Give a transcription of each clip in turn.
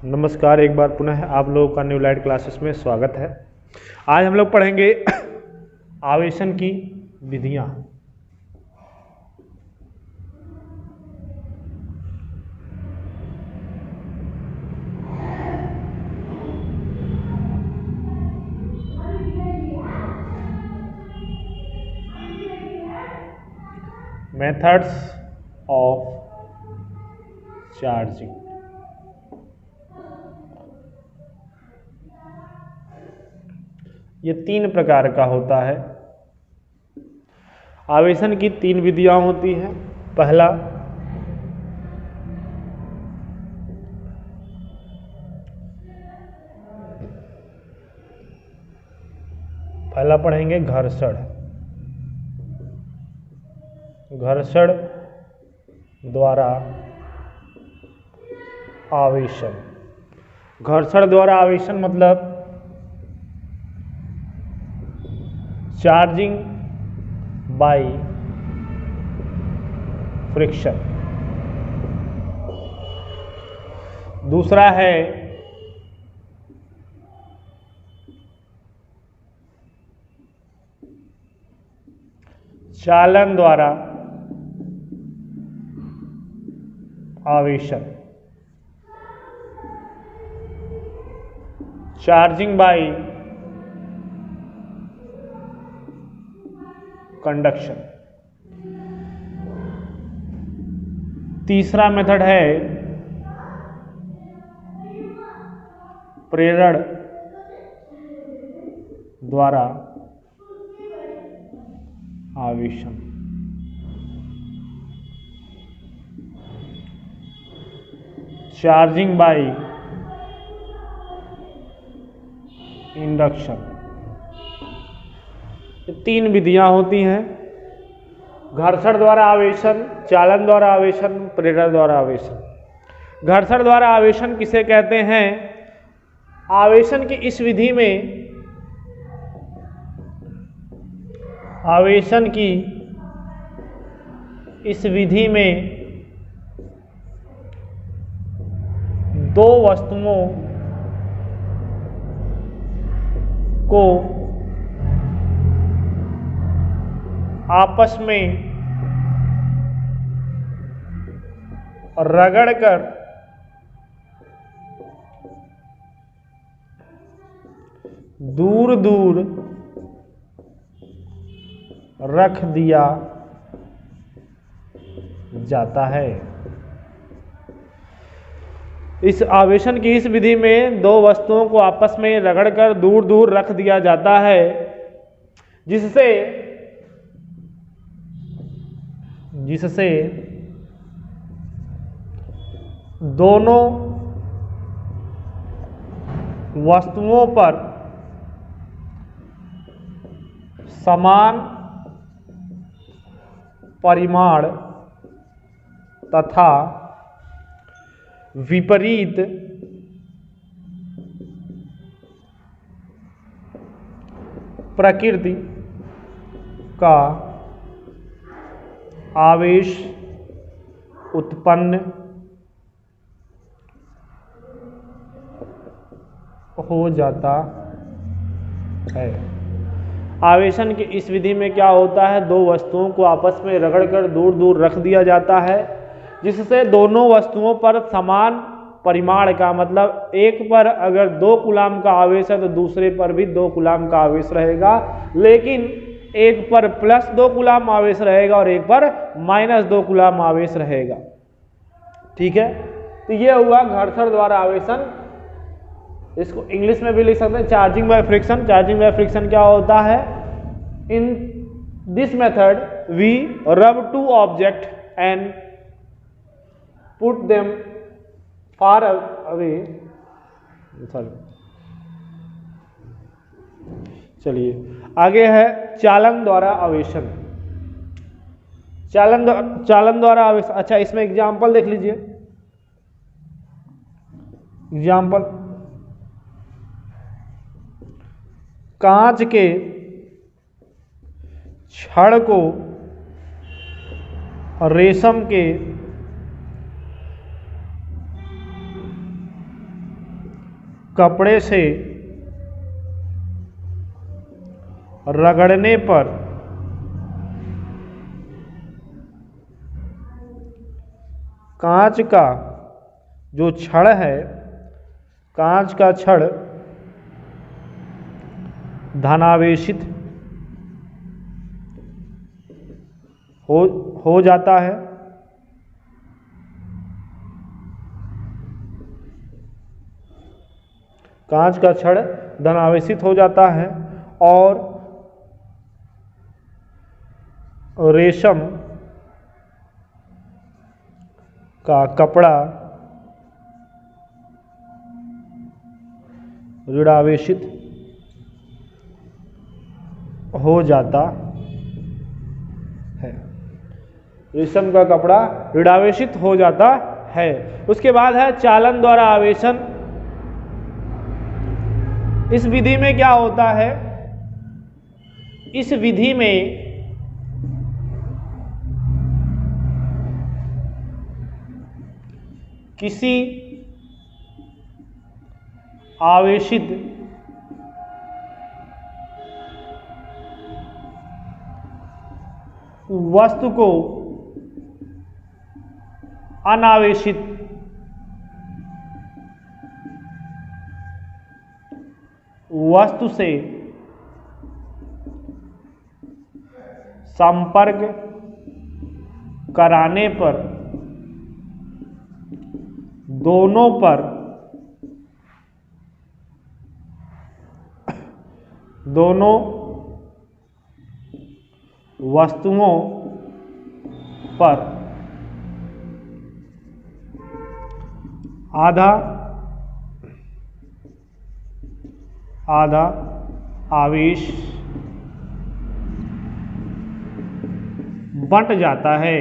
नमस्कार, एक बार पुनः आप लोगों का न्यू लाइट क्लासेस में स्वागत है। आज हम लोग पढ़ेंगे आवेशन की विधियां। Methods of charging. ये 3 प्रकार का होता है। आवेशन की 3 विधियां होती हैं। पहला पढ़ेंगे घर्षण। घर्षण द्वारा आवेशन। घर्षण द्वारा आवेशन मतलब चार्जिंग बाय फ्रिक्शन। दूसरा है चालन द्वारा आवेशन। Charging by conduction. तीसरा मेथड है प्रेरण द्वारा आवेशन। Charging by induction. ये 3 विधियां होती हैं। घर्षण द्वारा आवेशन, चालन द्वारा आवेशन, प्रेरण द्वारा आवेशन। घर्षण द्वारा आवेशन किसे कहते हैं? आवेशन की इस विधि में दो वस्तुओं को आपस में रगड़कर दूर दूर रख दिया जाता है। इस आवेशन की इस विधि में दो वस्तुओं को आपस में रगड़कर दूर दूर रख दिया जाता है, जिससे दोनों वस्तुओं पर समान परिमाण तथा विपरीत प्रकृति का आवेश उत्पन्न हो जाता है। आवेशन की इस विधि में क्या होता है? दो वस्तुओं को आपस में रगड़कर दूर दूर रख दिया जाता है, जिससे दोनों वस्तुओं पर समान परिमाण का, मतलब एक पर अगर 2 कूलाम का आवेश है तो दूसरे पर भी 2 कूलाम का आवेश रहेगा, लेकिन एक पर +2 कूलाम आवेश रहेगा और एक पर -2 कूलाम आवेश रहेगा। ठीक है, तो ये हुआ घर्षण द्वारा आवेशन। इसको इंग्लिश में भी लिख सकते हैं charging by friction. Charging by friction क्या होता है? इन दिस मेथड वी रब 2 object and put them far away. चलिए आगे है चालन द्वारा आवेशन। चालन द्वारा आवेशन। अच्छा, इसमें एग्जाम्पल देख लीजिए। एग्जाम्पल, कांच के छड़ को रेशम के कपड़े से रगड़ने पर कांच का जो छड़ है, कांच का छड़ धनावेशित हो जाता है। कांच का छड़ धनावेशित हो जाता है और रेशम का कपड़ा ऋणावेशित हो जाता है। रेशम का कपड़ा ऋणावेशित हो जाता है। उसके बाद है चालन द्वारा आवेशन। इस विधि में क्या होता है? इस विधि में किसी आवेशित वस्तु को अनावेशित वस्तु से संपर्क कराने पर दोनों वस्तुओं पर आधा आधा आवेश बंट जाता है।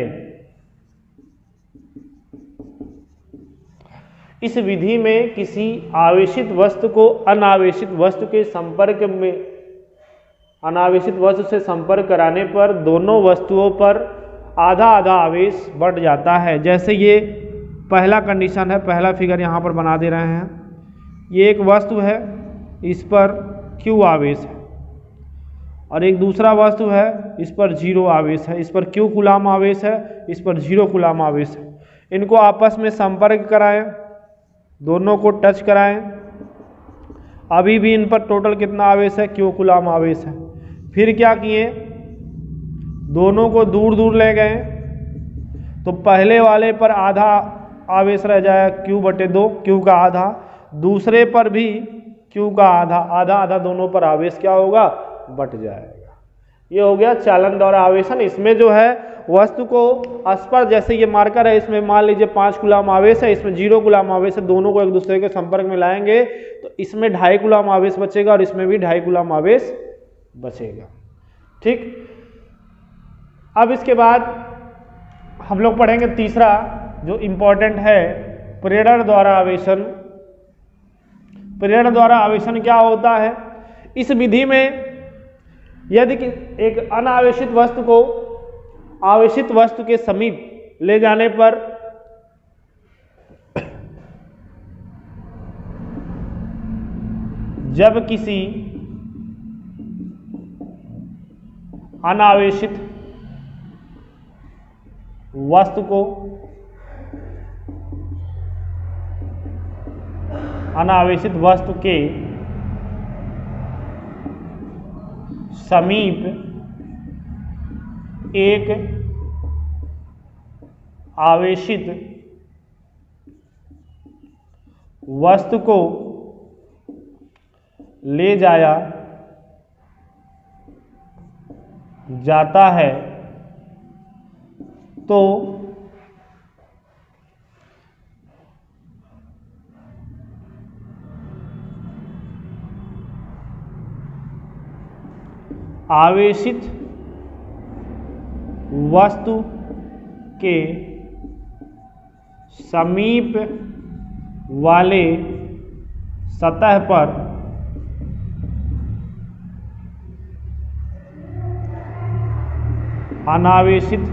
इस विधि में किसी आवेशित वस्तु को अनावेशित वस्तु के संपर्क में अनावेशित वस्तु से संपर्क कराने पर दोनों वस्तुओं पर आधा आधा आवेश बढ़ जाता है। जैसे ये पहला कंडीशन है, पहला फिगर यहाँ पर बना दे रहे हैं। ये एक वस्तु है, इस पर Q आवेश है, और एक दूसरा वस्तु है, इस पर 0 आवेश है। इस पर Q कूलाम आवेश है, इस पर 0 कूलाम आवेश है। इनको आपस में संपर्क कराएं, दोनों को टच कराएं। अभी भी इन पर टोटल कितना आवेश है? Q कूलाम आवेश है। फिर क्या किए? दोनों को दूर दूर ले गए, तो पहले वाले पर आधा आवेश रह जाएगा Q/2, Q का आधा। दूसरे पर भी Q का आधा, आधा आधा दोनों पर आवेश क्या होगा? बट जाएगा। ये हो गया चालन द्वारा आवेशन। इसमें जो है वस्तु को स्पर्श, जैसे ये मार्कर है, इसमें मान लीजिए 5 कूलाम आवेश है, इसमें 0 कूलाम आवेश है। दोनों को एक दूसरे के संपर्क में लाएंगे तो इसमें 2.5 कूलाम आवेश बचेगा और इसमें भी 2.5 कूलाम आवेश बचेगा। ठीक, अब इसके बाद हम लोग पढ़ेंगे तीसरा जो इम्पोर्टेंट है, प्रेरण द्वारा आवेशन। प्रेरण द्वारा आवेशन क्या होता है? इस विधि में यदि एक अनावेशित वस्तु को आवेशित वस्तु के समीप ले जाने पर जब किसी अनावेशित वस्तु को अनावेशित वस्तु के समीप एक आवेशित वस्तु को ले जाया जाता है तो आवेशित वस्तु के समीप वाले सतह पर अनावेशित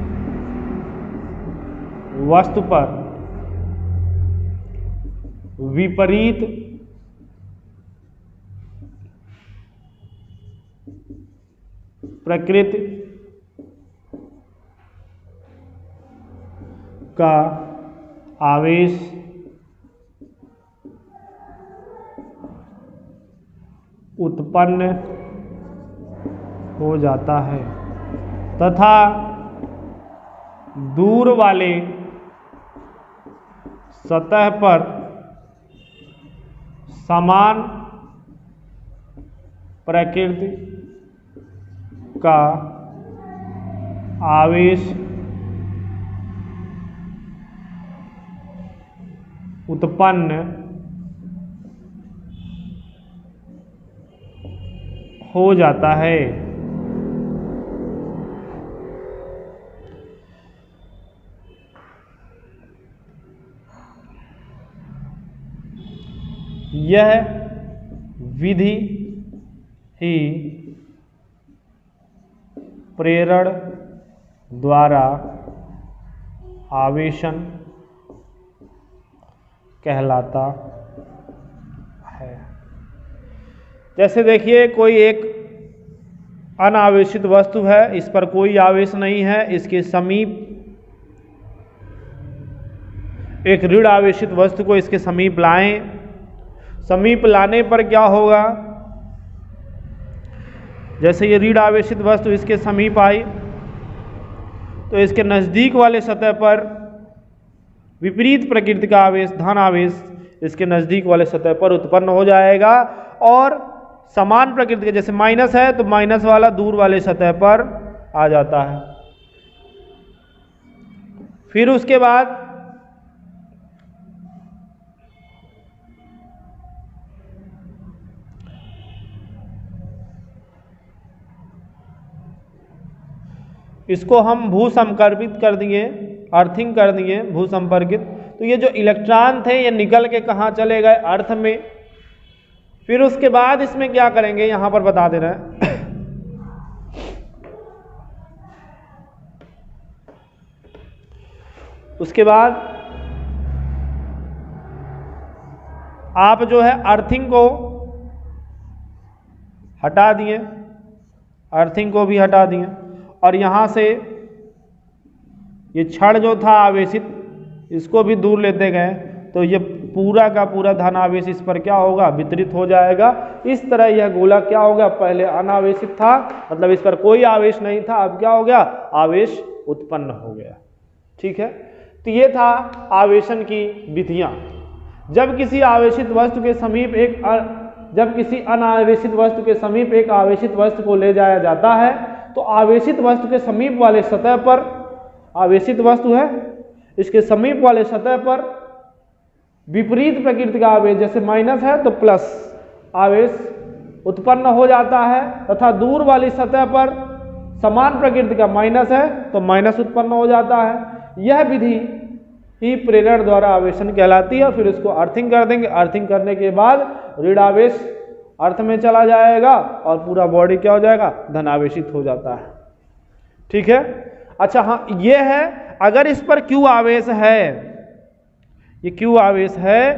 वस्तु पर विपरीत प्रकृति का आवेश उत्पन्न हो जाता है तथा दूर वाले सतह पर समान प्रकृति का आवेश उत्पन्न हो जाता है। यह विधि ही प्रेरण द्वारा आवेशन कहलाता है। जैसे देखिए कोई एक अनावेशित वस्तु है, इस पर कोई आवेश नहीं है, इसके समीप एक ऋण आवेशित वस्तु को इसके समीप लाएं। समीप लाने पर क्या होगा, जैसे ये ऋण आवेशित वस्तु इसके समीप आई तो इसके नज़दीक वाले सतह पर विपरीत प्रकृति का आवेश, धन आवेश इसके नज़दीक वाले सतह पर उत्पन्न हो जाएगा और समान प्रकृति के, जैसे माइनस है तो माइनस वाला दूर वाले सतह पर आ जाता है। फिर उसके बाद इसको हम भूसंपर्कित कर दिए, अर्थिंग कर दिए, भूसंपर्कित। तो ये जो इलेक्ट्रॉन थे ये निकल के कहाँ चले गए, अर्थ में। फिर उसके बाद इसमें क्या करेंगे यहां पर बता दे रहे हैं। उसके बाद आप जो है अर्थिंग को हटा दिए, अर्थिंग को भी हटा दिए और यहाँ से ये क्षण जो था आवेशित इसको भी दूर लेते गए तो ये पूरा का पूरा धनावेश इस पर क्या होगा, वितरित हो जाएगा। इस तरह यह गोला क्या होगा, पहले अनावेशित था, मतलब इस पर कोई आवेश नहीं था, अब क्या हो गया, आवेश उत्पन्न हो गया। ठीक है, तो ये था आवेशन की विधियां। जब किसी आवेशित वस्तु के समीप जब किसी अनावेशित वस्तु के समीप एक आवेशित वस्तु को ले जाया जाता है तो आवेशित वस्तु के समीप वाले सतह पर, आवेशित वस्तु है इसके समीप वाले सतह पर विपरीत प्रकृति का आवेश, जैसे माइनस है तो प्लस आवेश उत्पन्न हो जाता है तथा दूर वाली सतह पर समान प्रकृति का माइनस है तो माइनस उत्पन्न हो जाता है। यह विधि ही प्रेरण द्वारा आवेशन कहलाती है। फिर इसको अर्थिंग कर देंगे, अर्थिंग करने के बाद ऋण आवेश अर्थ में चला जाएगा और पूरा बॉडी क्या हो जाएगा, धनावेशित हो जाता है। ठीक है, अच्छा हाँ ये है, अगर इस पर क्यू आवेश है, ये क्यू आवेश है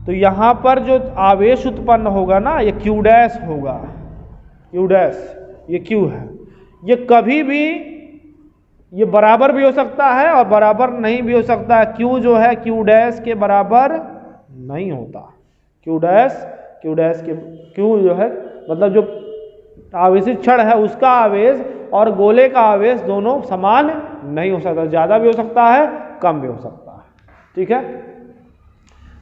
तो यहां पर जो आवेश उत्पन्न होगा ना ये क्यू डैश होगा, क्यू डैश, ये क्यू है, ये कभी भी ये बराबर भी हो सकता है और बराबर नहीं भी हो सकता है। क्यू जो है क्यू डैश के बराबर नहीं होता, क्यू डैश के क्यू जो है मतलब जो आवेशित क्षण है उसका आवेश और गोले का आवेश दोनों समान नहीं हो सकता, ज़्यादा भी हो सकता है कम भी हो सकता है। ठीक है,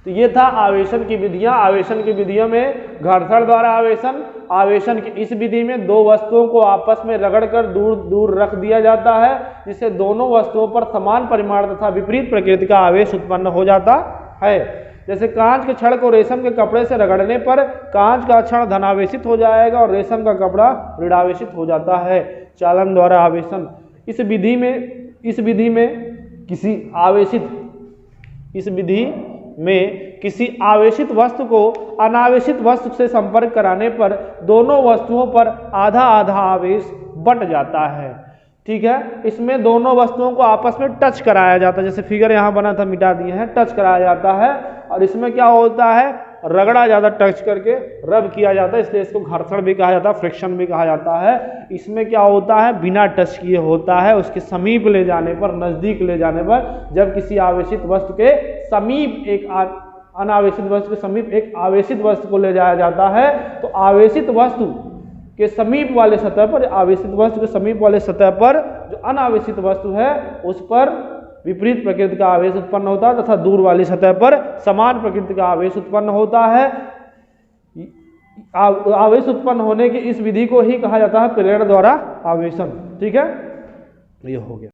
तो ये था आवेशन की विधियां। आवेशन की विधियों में घर्षण द्वारा आवेशन, आवेशन की इस विधि में दो वस्तुओं को आपस में रगड़कर दूर दूर रख दिया जाता है जिससे दोनों वस्तुओं पर समान परिमाण तथा विपरीत प्रकृति का आवेश उत्पन्न हो जाता है। जैसे कांच के छड़ को रेशम के कपड़े से रगड़ने पर कांच का क्षण धनावेशित हो जाएगा और रेशम का कपड़ा ऋणावेशित हो जाता है। चालन द्वारा आवेशन, इस विधि में किसी आवेशित वस्तु को अनावेशित वस्तु से संपर्क कराने पर दोनों वस्तुओं पर आधा आधा आवेश बंट जाता है। ठीक है, इसमें दोनों वस्तुओं को आपस में टच कराया जाता है, जैसे फिगर यहाँ बना था मिटा दिए हैं, टच कराया जाता है और इसमें क्या होता है, रगड़ा जाता, टच करके रब किया जाता है, इसलिए इसको घर्षण भी कहा जाता है, फ्रिक्शन भी कहा जाता है। इसमें क्या होता है, बिना टच किए होता है, उसके समीप ले जाने पर, नजदीक ले जाने पर, जब किसी आवेशित वस्तु के समीप एक अनावेशित वस्तु के समीप एक आवेशित वस्तु को ले जाया जाता है, तो आवेशित वस्तु के समीप वाले सतह पर, आवेशित वस्तु के समीप वाले सतह पर जो अनावेशित वस्तु है उस पर विपरीत प्रकृति का आवेश उत्पन्न होता है तथा दूर वाली सतह पर समान प्रकृति का आवेश उत्पन्न होता है। आवेश उत्पन्न होने की इस विधि को ही कहा जाता है प्रेरण द्वारा आवेशन। ठीक है, ये हो गया।